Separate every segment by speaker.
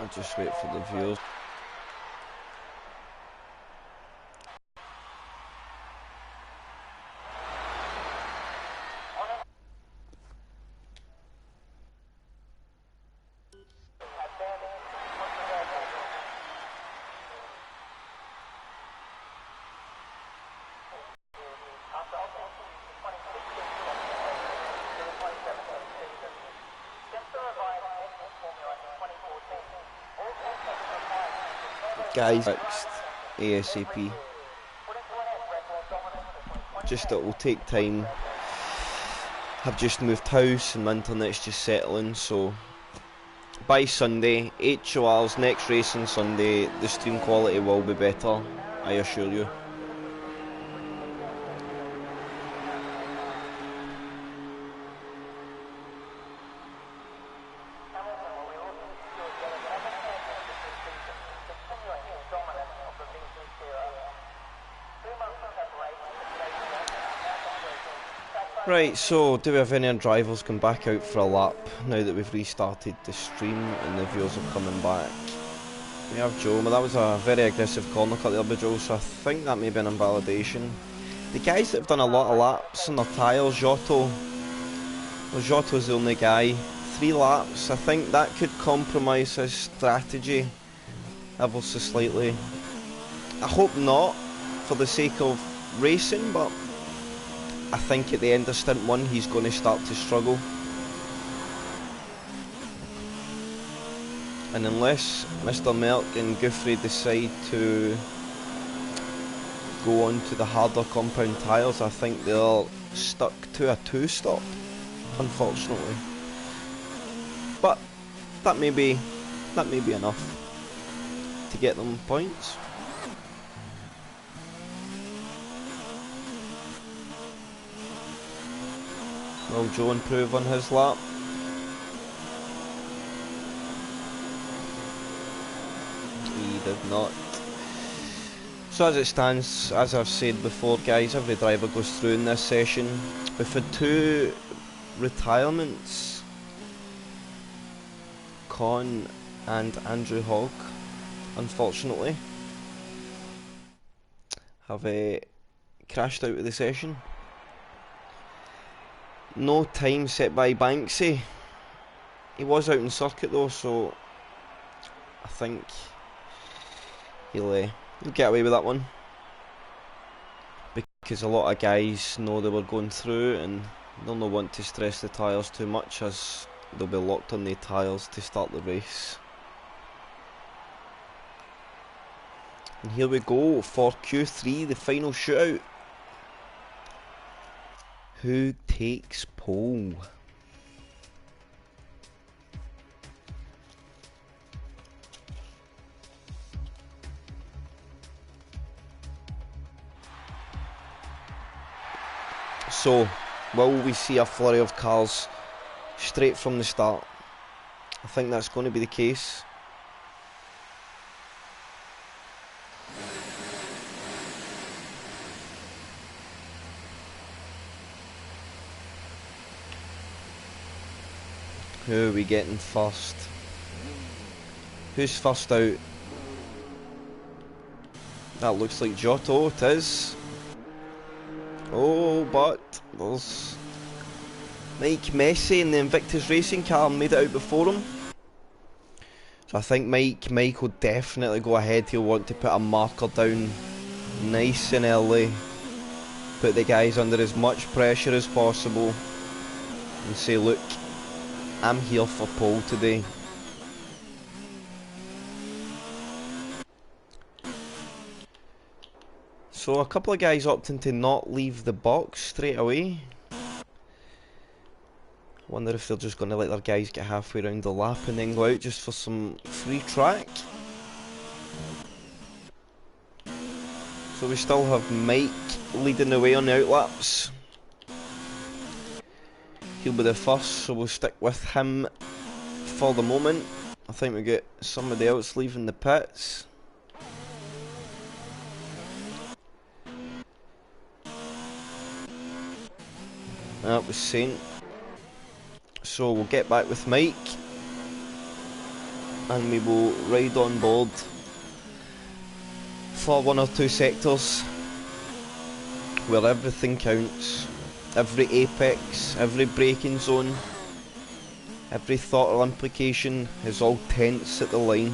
Speaker 1: I'll just wait for the viewers. Guys, fixed ASAP. Just it will take time. I've just moved house and my internet's just settling, so by Sunday, HOR's next race on Sunday, the stream quality will be better, I assure you. Right, so do we have any drivers come back out for a lap now that we've restarted the stream and the viewers are coming back? We have Joe, but that was a very aggressive corner cut there by Joe, so I think that may be an invalidation. The guys that have done a lot of laps on their tyres, Giotto's the only guy. 3 laps, I think that could compromise his strategy ever so slightly. I hope not, for the sake of racing, but I think at the end of stint 1 he's going to start to struggle. And unless Mr. Merck and Guthrie decide to go on to the harder compound tyres, I think they're stuck to a 2-stop, unfortunately. But that may be enough to get them points. Will Joe improve on his lap? He did not. So as it stands, as I've said before guys, every driver goes through in this session. We've had 2 retirements. Con and Andrew Hogg, unfortunately, have crashed out of the session. No time set by Banksy. He was out in circuit though, so I think he'll get away with that one, because a lot of guys know they were going through and they'll not want to stress the tyres too much, as they'll be locked on the tyres to start the race. And here we go for Q3, the final shootout. Who takes pole? So, will we see a flurry of cars straight from the start? I think that's going to be the case. Who are we getting first? Who's first out? That looks like Giotto, it is. Oh, but there's Mike Messi in the Invictus Racing car made it out before him. So I think Mike will definitely go ahead. He'll want to put a marker down nice and early. Put the guys under as much pressure as possible. And say, look, I'm here for pole today. So a couple of guys opting to not leave the box straight away. Wonder if they're just going to let their guys get halfway around the lap and then go out just for some free track. So we still have Mike leading the way on the outlaps. He'll be the first, so we'll stick with him for the moment. I think we get somebody else leaving the pits. That was Saint. So we'll get back with Mike. and we will ride on board for 1 or 2 sectors where everything counts. Every apex, every braking zone, every throttle implication is all tense at the line.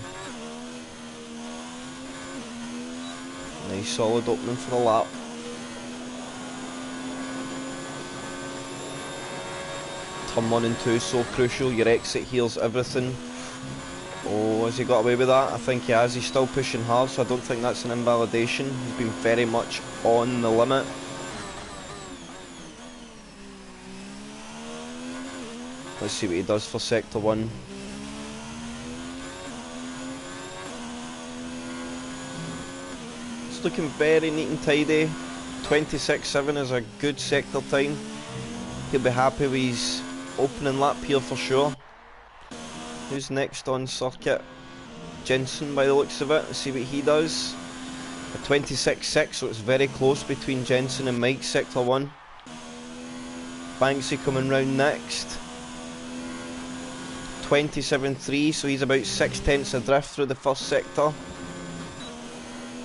Speaker 1: Nice solid opening for the lap. Turn 1 and 2 so crucial, your exit here's everything. Oh, has he got away with that? I think he has. He's still pushing hard, so I don't think that's an invalidation. He's been very much on the limit. Let's see what he does for sector 1. It's looking very neat and tidy. 26.7 is a good sector time. He'll be happy with his opening lap here for sure. Who's next on circuit? Jensen by the looks of it. Let's see what he does. A 26.6, so it's very close between Jensen and Mike, sector 1. Banksy coming round next. 27.3, so he's about 6 tenths adrift through the first sector.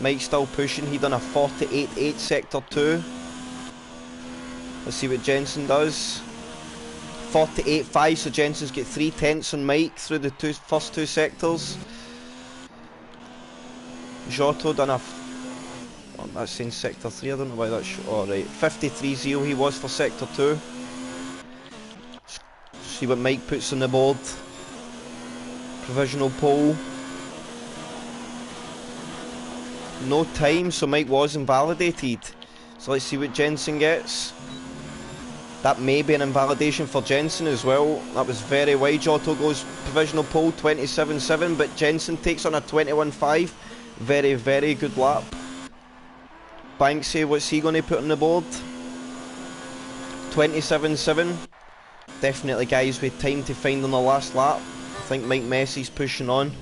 Speaker 1: Mike's still pushing, he done a 48.8 sector 2. Let's see what Jensen does. 48.5, so Jensen's got 3 tenths on Mike through the first two sectors. Giotto done a... oh, that's saying sector 3, I don't know why that's... oh right, 53.0 he was for sector 2. See what Mike puts on the board. Provisional pole. No time, so Mike was invalidated. So let's see what Jensen gets. That may be an invalidation for Jensen as well. That was very wide. Giotto goes provisional pole 27.7, but Jensen takes on a 21.5. Very, very good lap. Banksy, what's he going to put on the board? 27.7. Definitely guys with time to find on the last lap. I think Mike Messi's pushing on.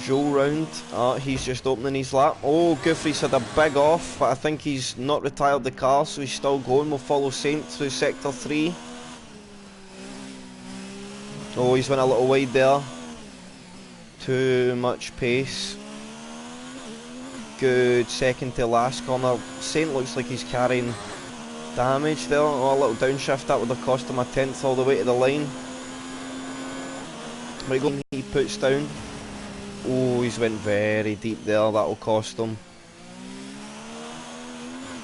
Speaker 1: Joe round. He's just opening his lap. Oh, Goofy's had a big off, but I think he's not retired the car, so he's still going. We'll follow Saint through sector 3. Oh, he's went a little wide there. Too much pace. Good second to last corner. Saint looks like he's carrying damage there. Oh, a little downshift, that would have cost him a tenth all the way to the line. Right, he puts down. Oh, he's went very deep there, that'll cost him.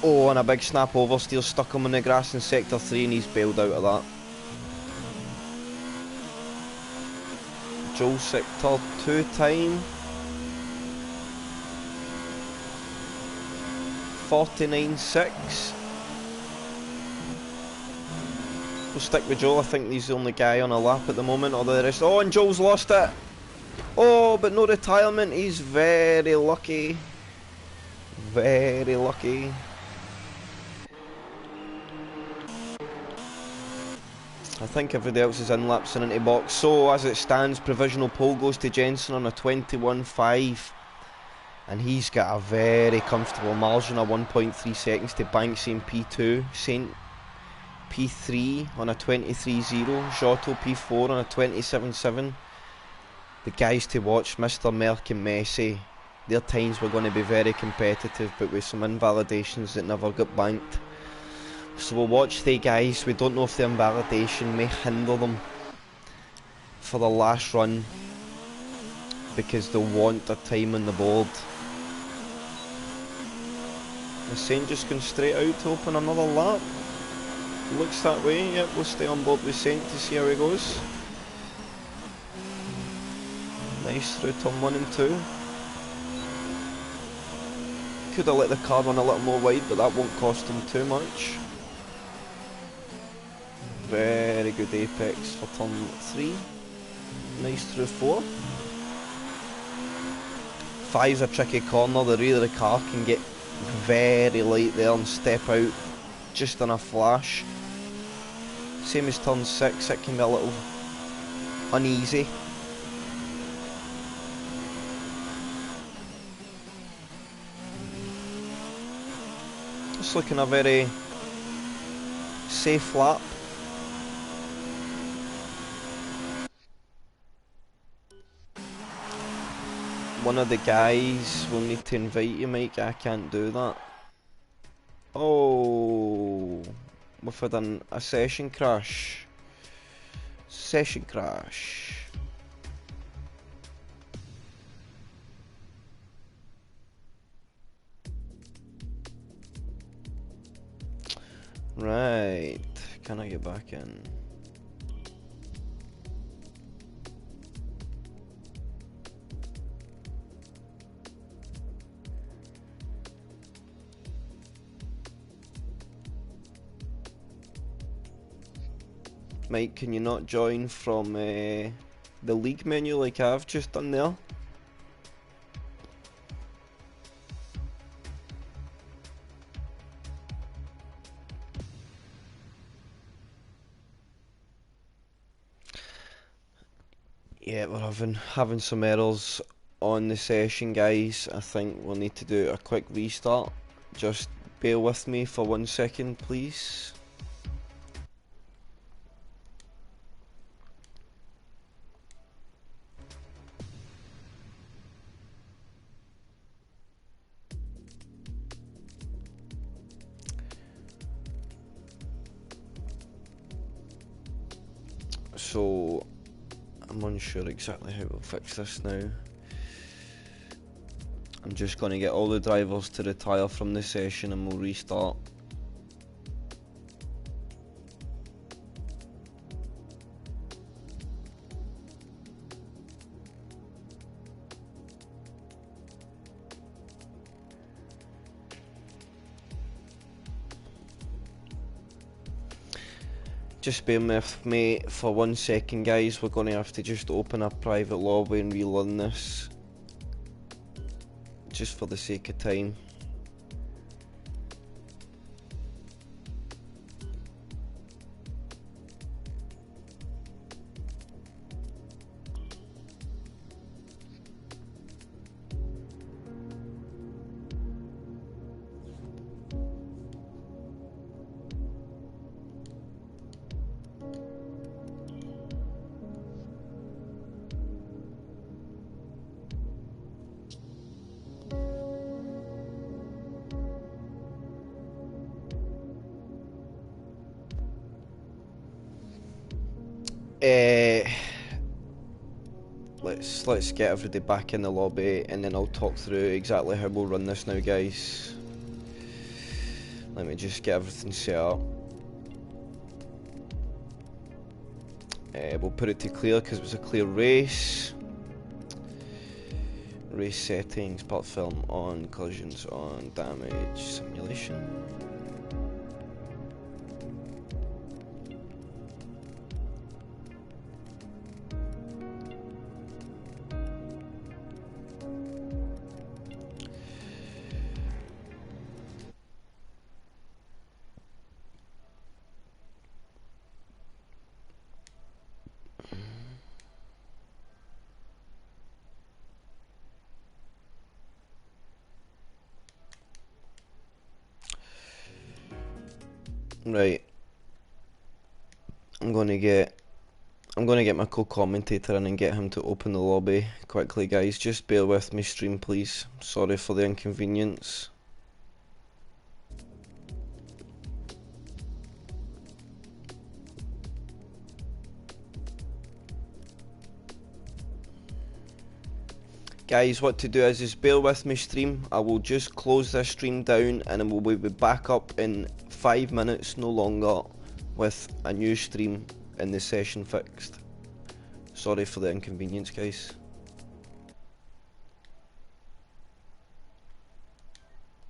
Speaker 1: Oh, and a big snap oversteer stuck him in the grass in sector 3 and he's bailed out of that. Joel sector 2 time. 49.6. We'll stick with Joel, I think he's the only guy on a lap at the moment, or the rest. Oh, and Joel's lost it! Oh, but no retirement, he's very lucky. Very lucky. I think everybody else is in laps and into box. So, as it stands, provisional pole goes to Jensen on a 21.5. And he's got a very comfortable margin of 1.3 seconds to Banksy in P2. Saint P3 on a 23.0. Giotto P4 on a 27.7. The guys to watch, Mr. Merck and Messi, their times were going to be very competitive, but with some invalidations that never got banked. So we'll watch the guys. We don't know if the invalidation may hinder them for the last run, because they'll want their time on the board. The Saint just going straight out to open another lap. Looks that way. Yep, we'll stay on board with Saint to see how he goes. Nice through turn 1 and 2. Could have let the car run a little more wide, but that won't cost him too much. Very good apex for turn 3. Nice through 4. 5's a tricky corner. The rear of the car can get very light there and step out just in a flash. Same as turn 6, it can be a little uneasy. Just looking a very safe lap. one of the guys will need to invite you, Mike. I can't do that. Oh, we've had a session crash. Session crash. Right, can I get back in? Mike, can you not join from the league menu like I've just done there? Yeah, we're having some errors on the session, guys. I think we'll need to do a quick restart. Just bear with me for 1 second, please. So, I'm unsure exactly how we'll fix this now. I'm just going to get all the drivers to retire from the session and we'll restart. Just bear with me for 1 second, guys. We're going to have to just open a private lobby and relearn this, just for the sake of time. Let's get everybody back in the lobby and then I'll talk through exactly how we'll run this now, guys. Let me just get everything set up. We'll put it to clear because it was a clear race. Race settings, platform on, collisions on, damage, simulation. Right, I'm gonna get my co-commentator in and get him to open the lobby quickly, guys. Just bear with me, stream, please. Sorry for the inconvenience. Guys, what to do is bear with me, stream. I will just close this stream down and then we'll be back up in 5 minutes, no longer, with a new stream and the session fixed. Sorry for the inconvenience, guys.